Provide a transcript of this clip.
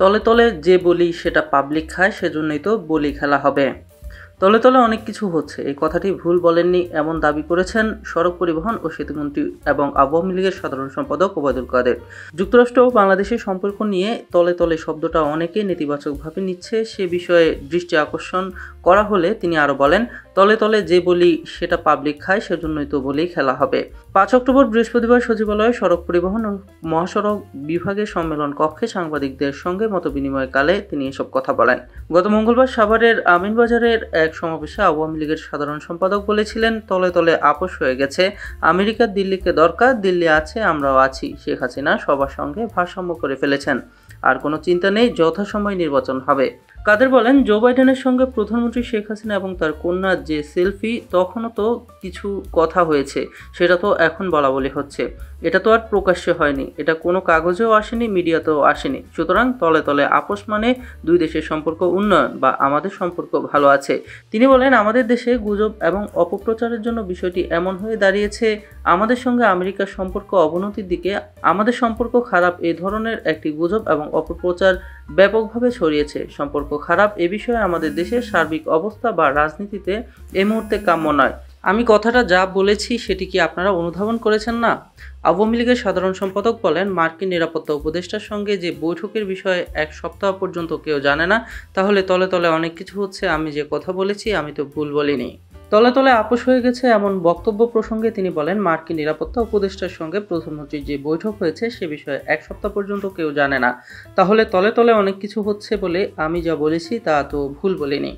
তলে তলে যে বলি সেটা পাবলিক খায়, সেজন্যই তো বলি খেলা হবে। তলে তলে অনেক কিছু হচ্ছে, এই কথাটি ভুল বলেননি এমন দাবি করেছেন সড়ক পরিবহন ও সেতুমন্ত্রী এবং আওয়ামী লীগের সাধারণ সম্পাদক ওবায়দুল কাদের। যুক্তরাষ্ট্র ও বাংলাদেশের সম্পর্ক নিয়ে তলে তলে শব্দটা অনেকেই নেতিবাচকভাবে নিচ্ছে, সে বিষয়ে দৃষ্টি আকর্ষণ করা হলে তিনি আরও বলেন, তলে তলে যে বলি সেটা পাবলিক খায়, সেজন্যই তো বলেই খেলা হবে। 5 অক্টোবর বৃহস্পতিবার সচিবালয়ে সড়ক পরিবহন ও মহাসড়ক বিভাগের সম্মেলন কক্ষে সাংবাদিকদের সঙ্গে মতবিনিময়কালে তিনি এসব কথা বলেন। গত মঙ্গলবার সাভারের আমিনবাজারের এক সমাবেশে আওয়ামী লীগের সাধারণ সম্পাদক বলেছিলেন, তলে তলে আপোষ হয়ে গেছে, আমেরিকা দিল্লিকে দরকার, দিল্লি আছে আমরাও আছি, শেখ হাসিনা সবার সঙ্গে ভারসাম্য করে ফেলেছেন, আর কোনো চিন্তা নেই, যথাসময় নির্বাচন হবে। কাদের বলেন, জো বাইডেনের সঙ্গে প্রধানমন্ত্রী শেখ হাসিনা এবং তার কন্যার যে সেলফি, তখনও তো কিছু কথা হয়েছে, সেটা তো এখন বলা বলি হচ্ছে, এটা তো আর প্রকাশ্যে হয়নি, এটা কোনো কাগজেও আসেনি, মিডিয়াতেও আসেনি, সুতরাং তলে তলে আপোষ মানে দুই দেশের সম্পর্ক উন্নয়ন বা আমাদের সম্পর্ক ভালো আছে। তিনি বলেন, আমাদের দেশে গুজব এবং অপপ্রচারের জন্য বিষয়টি এমন হয়ে দাঁড়িয়েছে, আমাদের সঙ্গে আমেরিকার সম্পর্ক অবনতির দিকে, আমাদের সম্পর্ক খারাপ, এই ধরনের একটি গুজব এবং অপপ্রচার ব্যাপকভাবে ছড়িয়েছে। সম্পর্ক খারাপ এ বিষয়ে আমাদের দেশের সার্বিক অবস্থা বা রাজনীতিতে এই মুহূর্তে কাম্য নয়। আমি কথাটা যা বলেছি সেটি কি আপনারা অনুধাবন করেছেন না? আওয়ামী লীগের সাধারণ সম্পাদক বলেন, মার্কিন নিরাপত্তা উপদেষ্টার সঙ্গে যে বৈঠকের বিষয়ে 1 সপ্তাহ পর্যন্ত কেউ জানে না, তাহলে তলে তলে অনেক কিছু হচ্ছে, আমি যে কথা বলেছি আমি তো ভুল বলিনি। তলে তলে আপোষ হয়ে গেছে এমন বক্তব্য প্রসঙ্গে তিনি বলেন, মার্কিন নিরাপত্তা উপদেষ্টার সঙ্গে প্রধানমন্ত্রীর যে বৈঠক হয়েছে সে বিষয়ে 1 সপ্তাহ পর্যন্ত কেউ জানে না, তাহলে তলে তলে অনেক কিছু হচ্ছে বলে আমি যা বলেছি তা তো ভুল বলিনি।